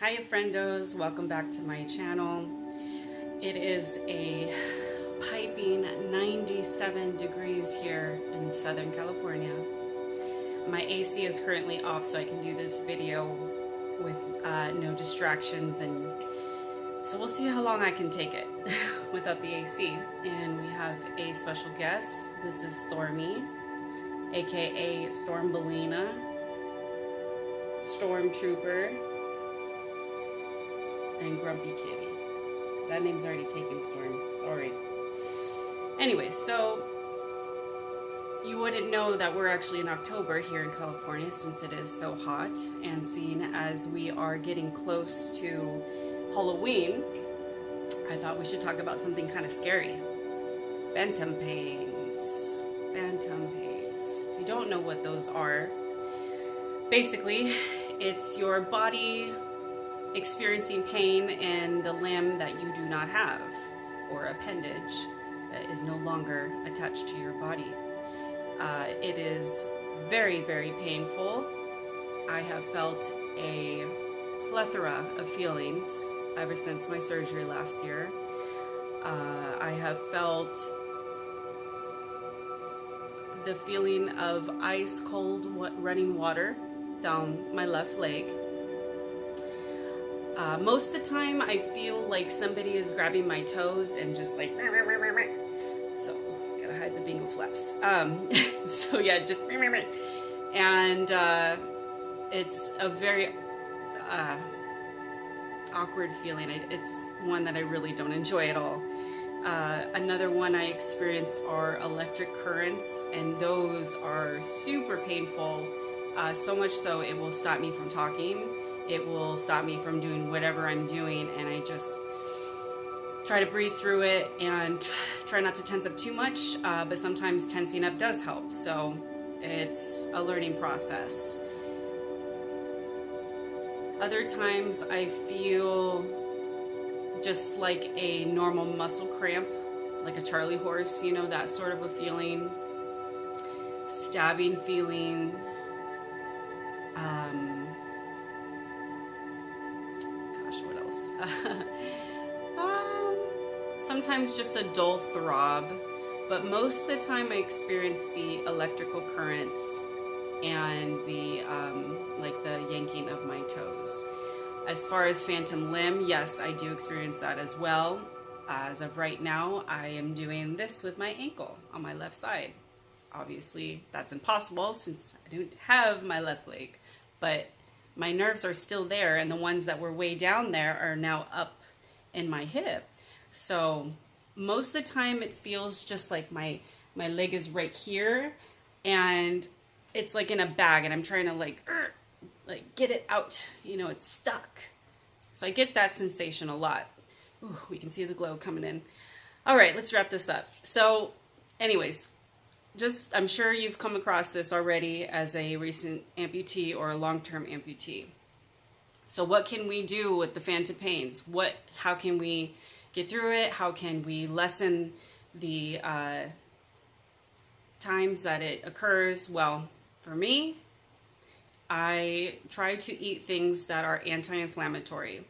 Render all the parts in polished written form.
Hi friendos, welcome back to my channel. It is a piping 97 degrees here in Southern California. My AC is currently off so I can do this video with no distractions, and so we'll see how long I can take it without the AC. And we have a special guest. This is Stormy, aka Stormbellina, Stormtrooper, and Grumpy Kitty. That name's already taken, Storm. Sorry. Anyway, so you wouldn't know that we're actually in October here in California since it is so hot, and seeing as we are getting close to Halloween, I thought we should talk about something kind of scary. Phantom pains. Phantom pains. If you don't know what those are, basically, it's your body experiencing pain in the limb that you do not have, or appendage that is no longer attached to your body. It is very, very painful. I have felt a plethora of feelings ever since my surgery last year. I have felt the feeling of ice cold running water down my left leg. Most of the time I feel like somebody is grabbing my toes and just like, so gotta hide the bingo flaps. So yeah, just, and it's a very awkward feeling. It's one that I really don't enjoy at all. Another one I experience are electric currents, and those are super painful, so much so it will stop me from talking. It will stop me from doing whatever I'm doing, and I just try to breathe through it and try not to tense up too much, but sometimes tensing up does help, so it's a learning process. Other times I feel just like a normal muscle cramp, like a Charlie horse, you know, that sort of a feeling, stabbing feeling, what else? Sometimes just a dull throb, but most of the time I experience the electrical currents and the like the yanking of my toes. As far as phantom limb, yes, I do experience that as well. As of right now, I am doing this with my ankle on my left side. Obviously, that's impossible since I don't have my left leg, but my nerves are still there, and the ones that were way down there are now up in my hip. So most of the time it feels just like my leg is right here, and it's like in a bag, and I'm trying to like get it out, you know, it's stuck. So I get that sensation a lot. Ooh, we can see the glow coming in. All right, let's wrap this up. So anyways, I'm sure you've come across this already as a recent amputee or a long-term amputee. So what can we do with the phantom pains? How can we get through it? How can we lessen the times that it occurs? Well, for me, I try to eat things that are anti-inflammatory.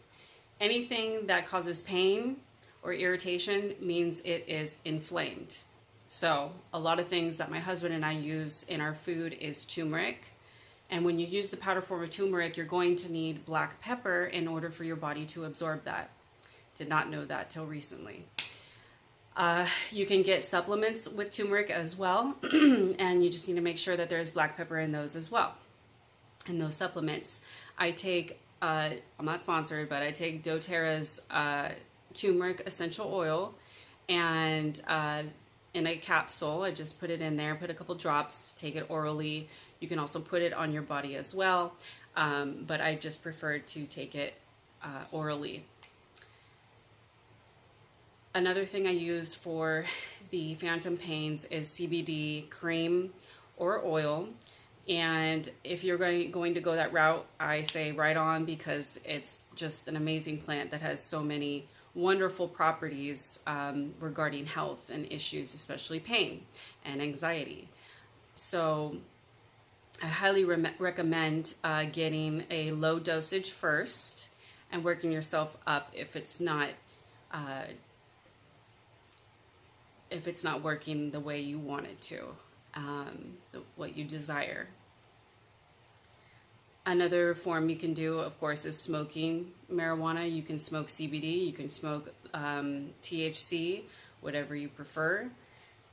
Anything that causes pain or irritation means it is inflamed. So a lot of things that my husband and I use in our food is turmeric. And when you use the powder form of turmeric, you're going to need black pepper in order for your body to absorb that. Did not know that till recently. You can get supplements with turmeric as well. And you just need to make sure that there's black pepper in those as well. In those supplements, I take, I'm not sponsored, but I take doTERRA's turmeric essential oil, and in a capsule. I just put it in there, put a couple drops, take it orally. You can also put it on your body as well, but I just prefer to take it orally. Another thing I use for the phantom pains is CBD cream or oil. And if you're going to go that route, I say right on, because it's just an amazing plant that has so many wonderful properties regarding health and issues, especially pain and anxiety. So I highly recommend getting a low dosage first, and working yourself up uh, if it's not working the way you want it to, what you desire. Another form you can do, of course, is smoking marijuana. You can smoke CBD, you can smoke THC, whatever you prefer.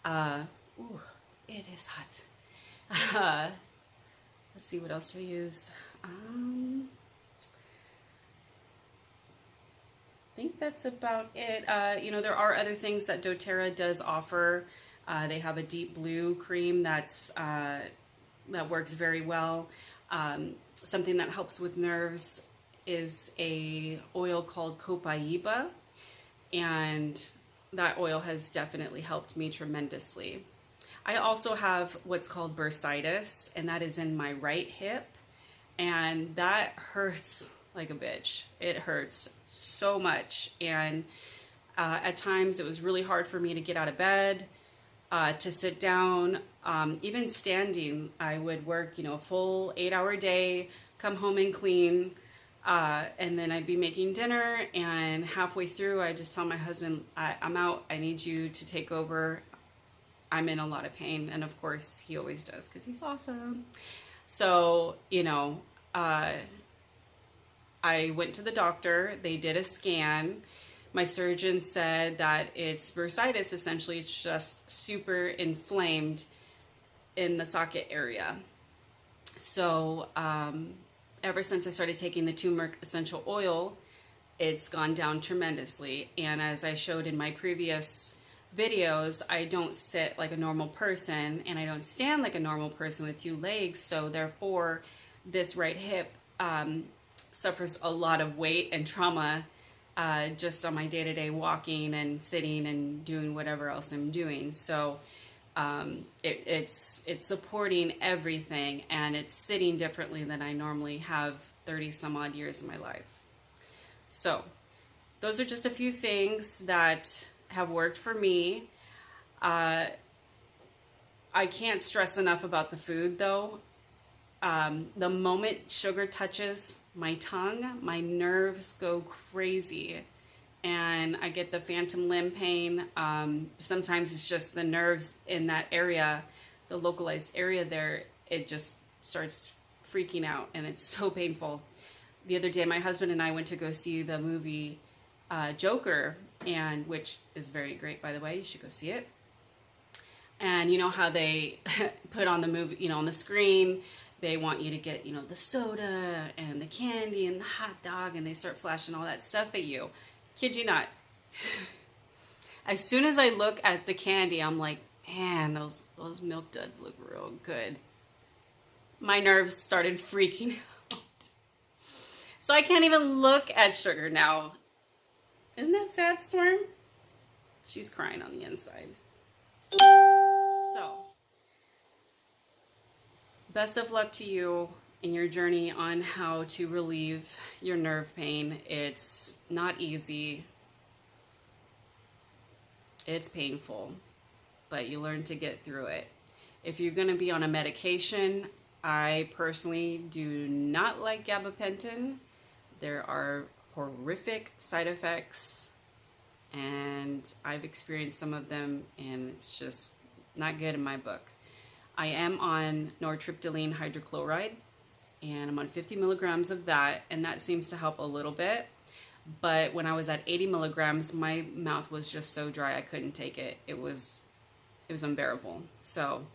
Ooh, it is hot. Let's see what else we use. I think that's about it. There are other things that doTERRA does offer. They have a deep blue cream that works very well. Something that helps with nerves is a oil called copaiba, and that oil has definitely helped me tremendously. I also have what's called bursitis, and that is in my right hip, and that hurts like a bitch. It hurts so much, and at times it was really hard for me to get out of bed, to sit down, even standing. I would work, a full 8-hour day, come home and clean, and then I'd be making dinner, and halfway through I just tell my husband, I'm out, I need you to take over, I'm in a lot of pain. And of course he always does, because he's awesome. So, I went to the doctor, they did a scan. My surgeon said that it's bursitis, essentially. It's just super inflamed in the socket area. So ever since I started taking the turmeric essential oil, it's gone down tremendously. And as I showed in my previous videos, I don't sit like a normal person, and I don't stand like a normal person with 2 legs. So therefore, this right hip suffers a lot of weight and trauma just on my day-to-day walking and sitting and doing whatever else I'm doing. So it's supporting everything, and it's sitting differently than I normally have 30 some odd years of my life. So those are just a few things that have worked for me. I can't stress enough about the food though. The moment sugar touches my tongue, my nerves go crazy, and I get the phantom limb pain. Sometimes it's just the nerves in that area, the localized area there, it just starts freaking out, and it's so painful. The other day, my husband and I went to go see the movie Joker, and which is very great, by the way. You should go see it. And you know how they put on the movie, on the screen, they want you to get, the soda and the candy and the hot dog, and they start flashing all that stuff at you. Kid you not. As soon as I look at the candy, I'm like, man, those Milk Duds look real good. My nerves started freaking out. So I can't even look at sugar now. Isn't that sad, Storm? She's crying on the inside. So, best of luck to you in your journey on how to relieve your nerve pain. It's not easy. It's painful, but you learn to get through it. If you're going to be on a medication, I personally do not like gabapentin. There are horrific side effects, and I've experienced some of them, and it's just not good in my book. I am on nortriptyline hydrochloride, and I'm on 50 milligrams of that, and that seems to help a little bit. But when I was at 80 milligrams, my mouth was just so dry I couldn't take it. It was unbearable. So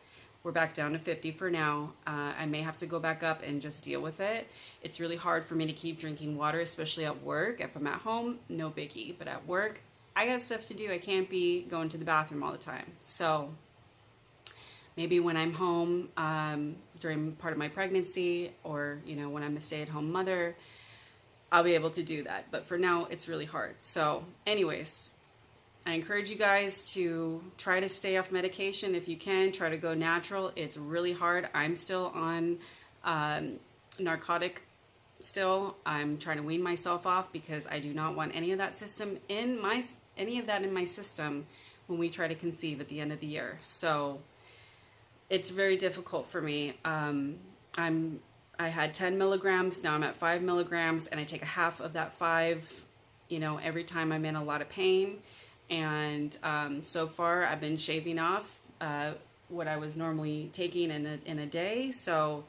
we're back down to 50 for now. I may have to go back up and just deal with it. It's really hard for me to keep drinking water, especially at work. If I'm at home, no biggie. But at work, I got stuff to do. I can't be going to the bathroom all the time. So maybe when I'm home during part of my pregnancy, or when I'm a stay-at-home mother, I'll be able to do that. But for now, it's really hard. So anyways, I encourage you guys to try to stay off medication if you can. Try to go natural. It's really hard. I'm still on narcotic still. I'm trying to wean myself off because I do not want any of that in my system when we try to conceive at the end of the year. So it's very difficult for me. I'm I had 10 milligrams, now I'm at 5 milligrams, and I take a half of that 5, you know, every time I'm in a lot of pain. And so far I've been shaving off what I was normally taking in a day. So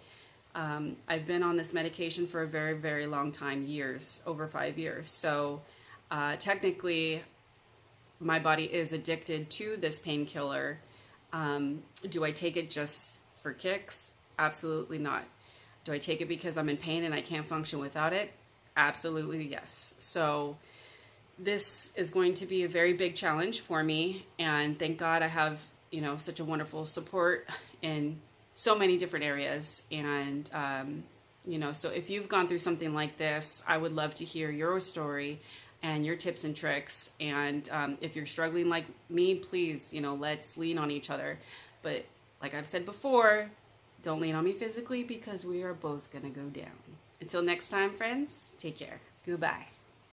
I've been on this medication for a very, very long time, years, over 5 years. So technically my body is addicted to this painkiller. Do I take it just for kicks? Absolutely not. Do I take it because I'm in pain and I can't function without it? Absolutely yes. So this is going to be a very big challenge for me, and thank God I have, you know, such a wonderful support in so many different areas. And you know, so if you've gone through something like this, I would love to hear your story and your tips and tricks. And if you're struggling like me, please, you know, let's lean on each other. But like I've said before, don't lean on me physically, because we are both gonna go down. Until next time, friends, take care. Goodbye.